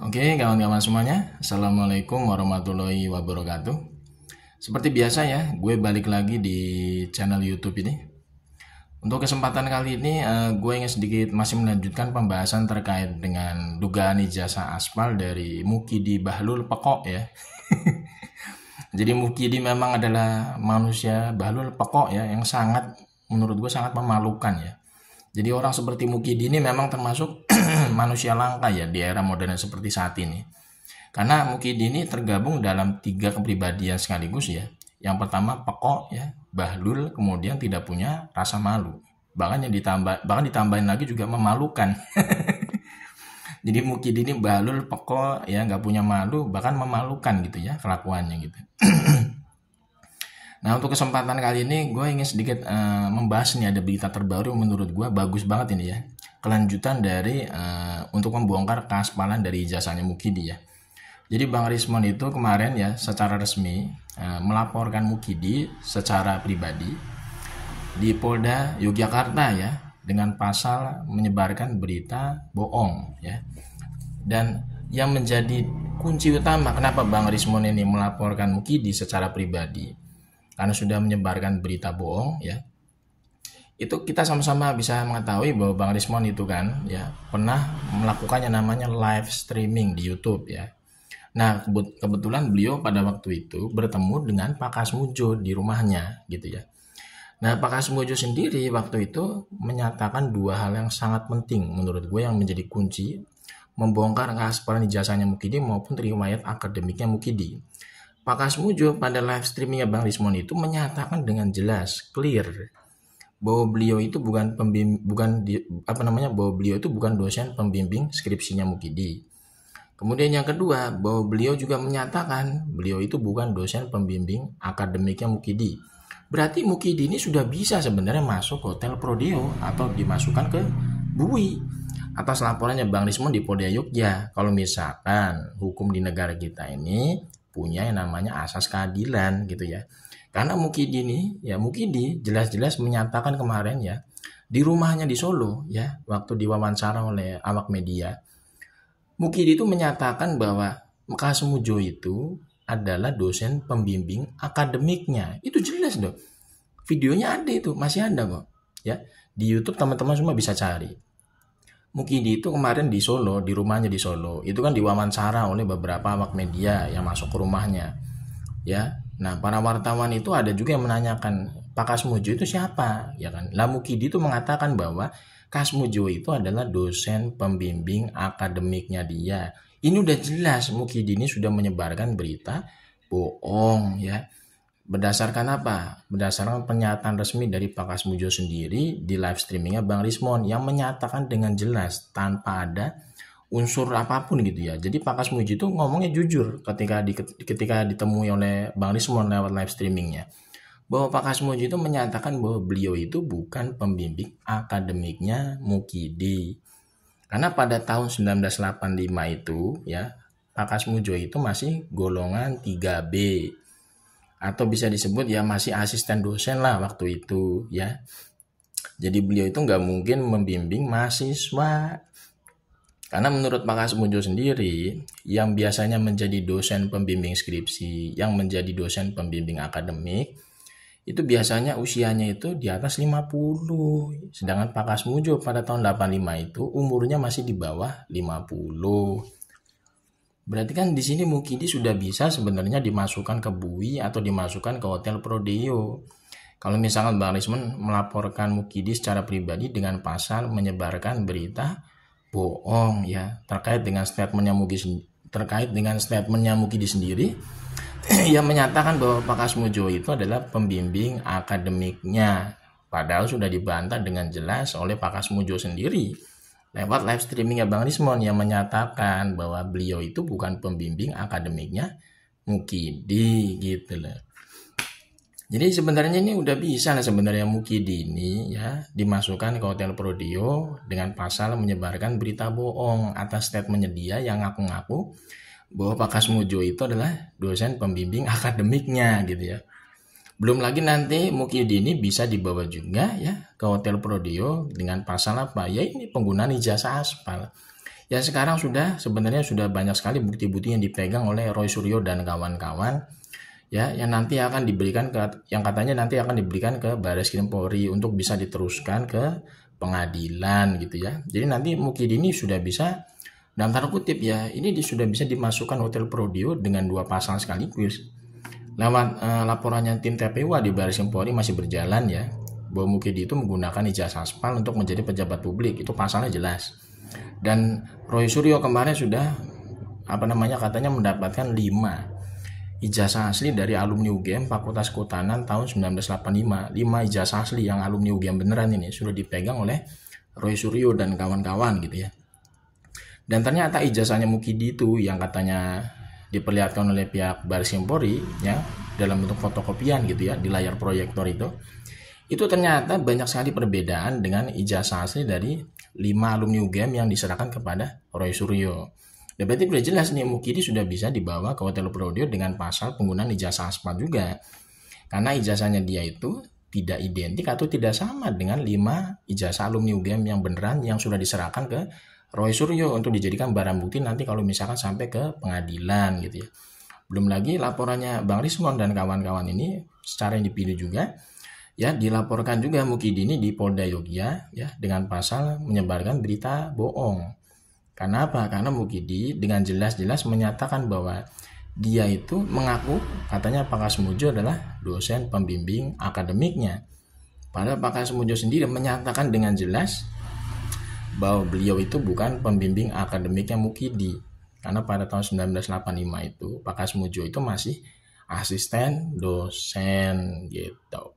Oke, kawan-kawan semuanya, Assalamualaikum warahmatullahi wabarakatuh. Seperti biasa ya, gue balik lagi di channel YouTube ini. Untuk kesempatan kali ini, gue ingin sedikit masih melanjutkan pembahasan terkait dengan dugaan ijazah aspal dari Mukidi Bahlul Pekok ya. Jadi Mukidi memang adalah manusia Bahlul Pekok ya, yang sangat, menurut gue sangat memalukan ya. Jadi orang seperti Mukidi ini memang termasuk manusia langka ya di era modern seperti saat ini. Karena Mukidi ini tergabung dalam 3 kepribadian sekaligus ya. Yang pertama pekok ya, bahlul, kemudian tidak punya rasa malu. Bahkan ditambahin lagi juga memalukan. Jadi Mukidi ini bahlul, pekok ya, nggak punya malu, bahkan memalukan gitu ya kelakuannya gitu. Nah, untuk kesempatan kali ini gue ingin sedikit membahas nih, ada berita terbaru menurut gue bagus banget ini ya. Kelanjutan dari untuk membongkar keaspalan dari ijazahnya Mukidi ya. Jadi Bang Rismon itu kemarin ya secara resmi melaporkan Mukidi secara pribadi di Polda Yogyakarta ya dengan pasal menyebarkan berita bohong ya. Dan yang menjadi kunci utama kenapa Bang Rismon ini melaporkan Mukidi secara pribadi, karena sudah menyebarkan berita bohong ya. Itu kita sama-sama bisa mengetahui bahwa Bang Rismon itu kan ya pernah melakukannya namanya live streaming di YouTube ya. Nah, kebetulan beliau pada waktu itu bertemu dengan Pak Kasmujo di rumahnya gitu ya. Nah, Pak Kasmujo sendiri waktu itu menyatakan 2 hal yang sangat penting menurut gue yang menjadi kunci membongkar keaspalan ijazahnya Mukidi maupun riwayat akademiknya Mukidi. Pak Kasmujo pada live streamingnya Bang Rismon itu menyatakan dengan jelas, clear, bahwa beliau itu bahwa beliau itu bukan dosen pembimbing skripsinya Mukidi. Kemudian yang kedua, bahwa beliau juga menyatakan beliau itu bukan dosen pembimbing akademiknya Mukidi. Berarti Mukidi ini sudah bisa sebenarnya masuk hotel Prodeo atau dimasukkan ke BUI atas laporannya Bang Rismon di Polda Yogyakarta. Kalau misalkan hukum di negara kita ini punya yang namanya asas keadilan gitu ya. Karena Mukidi jelas-jelas menyatakan kemarin ya di rumahnya di Solo ya, waktu diwawancara oleh awak media, Mukidi itu menyatakan bahwa Kasmujo itu adalah dosen pembimbing akademiknya. Itu jelas dong. Videonya ada itu, masih ada kok. Ya, di YouTube teman-teman semua bisa cari. Mukidi itu kemarin di Solo, di rumahnya di Solo, itu kan diwawancara oleh beberapa awak media yang masuk ke rumahnya. Ya. Nah, para wartawan itu ada juga yang menanyakan, Pak Kasmujo itu siapa? Ya kan. Lah Mukidi itu mengatakan bahwa Kasmujo itu adalah dosen pembimbing akademiknya dia. Ini udah jelas Mukidi ini sudah menyebarkan berita bohong ya. Berdasarkan apa? Berdasarkan pernyataan resmi dari Pak Kasmujo sendiri di live streamingnya Bang Rismon yang menyatakan dengan jelas tanpa ada unsur apapun gitu ya. Jadi Pak Kasmujo itu ngomongnya jujur ketika ditemui oleh Bang Rismon lewat live streamingnya, bahwa Pak Kasmujo itu menyatakan bahwa beliau itu bukan pembimbing akademiknya Mukidi. Karena pada tahun 1985 itu ya, Pak Kasmujo itu masih golongan 3B atau bisa disebut ya masih asisten dosen lah waktu itu ya. Jadi beliau itu nggak mungkin membimbing mahasiswa. Karena menurut Pak Kasmujo sendiri, yang biasanya menjadi dosen pembimbing skripsi, yang menjadi dosen pembimbing akademik, itu biasanya usianya itu di atas 50. Sedangkan Pak Kasmujo pada tahun 85 itu umurnya masih di bawah 50. Berarti kan di sini Mukidi sudah bisa sebenarnya dimasukkan ke BUI atau dimasukkan ke hotel Prodeo. Kalau misalkan Bang Rismon melaporkan Mukidi secara pribadi dengan pasal menyebarkan berita bohong ya terkait dengan statementnya Mukidi sendiri yang menyatakan bahwa Pak Kasmujo itu adalah pembimbing akademiknya, padahal sudah dibantah dengan jelas oleh Pak Kasmujo sendiri lewat live streamingnya Bang Rismon yang menyatakan bahwa beliau itu bukan pembimbing akademiknya Mukidi gitu loh. Jadi sebenarnya ini udah bisa lah sebenarnya Mukidi ini ya dimasukkan ke hotel Prodeo dengan pasal menyebarkan berita bohong atas statementnya dia yang ngaku-ngaku bahwa Pak Kasmujo itu adalah dosen pembimbing akademiknya gitu ya. Belum lagi nanti Mukidi ini bisa dibawa juga ya ke hotel Prodeo dengan pasal apa? Ya ini penggunaan ijazah aspal. Ya sekarang sebenarnya sudah banyak sekali bukti-bukti yang dipegang oleh Roy Suryo dan kawan-kawan, ya, yang nanti akan diberikan yang katanya nanti akan diberikan ke Bareskrim Polri untuk bisa diteruskan ke pengadilan gitu ya. Jadi nanti Mukidi ini sudah bisa, dalam tanda kutip ya, ini sudah bisa dimasukkan Hotel Prodio dengan 2 pasal sekaligus. Lewat laporannya tim TPU di Bareskrim Polri masih berjalan ya, bahwa Mukidi itu menggunakan ijazah aspal untuk menjadi pejabat publik, itu pasalnya jelas. Dan Roy Suryo kemarin sudah katanya mendapatkan 5 ijazah asli dari alumni UGM Fakultas Kehutanan tahun 1985. 5 ijazah asli yang alumni UGM beneran ini sudah dipegang oleh Roy Suryo dan kawan-kawan gitu ya. Dan ternyata ijazahnya Mukidi itu yang katanya diperlihatkan oleh pihak Bareskrim Polri ya, dalam bentuk fotokopian gitu ya di layar proyektor itu ternyata banyak sekali perbedaan dengan ijazah asli dari 5 alumni UGM yang diserahkan kepada Roy Suryo. Dan berarti sudah jelas nih Mukidi sudah bisa dibawa ke Hotel Prodio dengan pasal penggunaan ijazah aspal juga. Karena ijazahnya dia itu tidak identik atau tidak sama dengan 5 ijazah alumni UGM yang beneran yang sudah diserahkan ke Roy Suryo untuk dijadikan barang bukti nanti kalau misalkan sampai ke pengadilan gitu ya. Belum lagi laporannya Bang Rismon dan kawan-kawan ini secara individu juga ya, dilaporkan juga Mukidi ini di Polda Yogyakarta ya dengan pasal menyebarkan berita bohong. Karena apa? Karena Mukidi dengan jelas-jelas menyatakan bahwa dia itu mengaku katanya Pak Kasmujo adalah dosen pembimbing akademiknya. Padahal Pak Kasmujo sendiri menyatakan dengan jelas bahwa beliau itu bukan pembimbing akademiknya Mukidi. Karena pada tahun 1985 itu Pak Kasmujo itu masih asisten dosen gitu.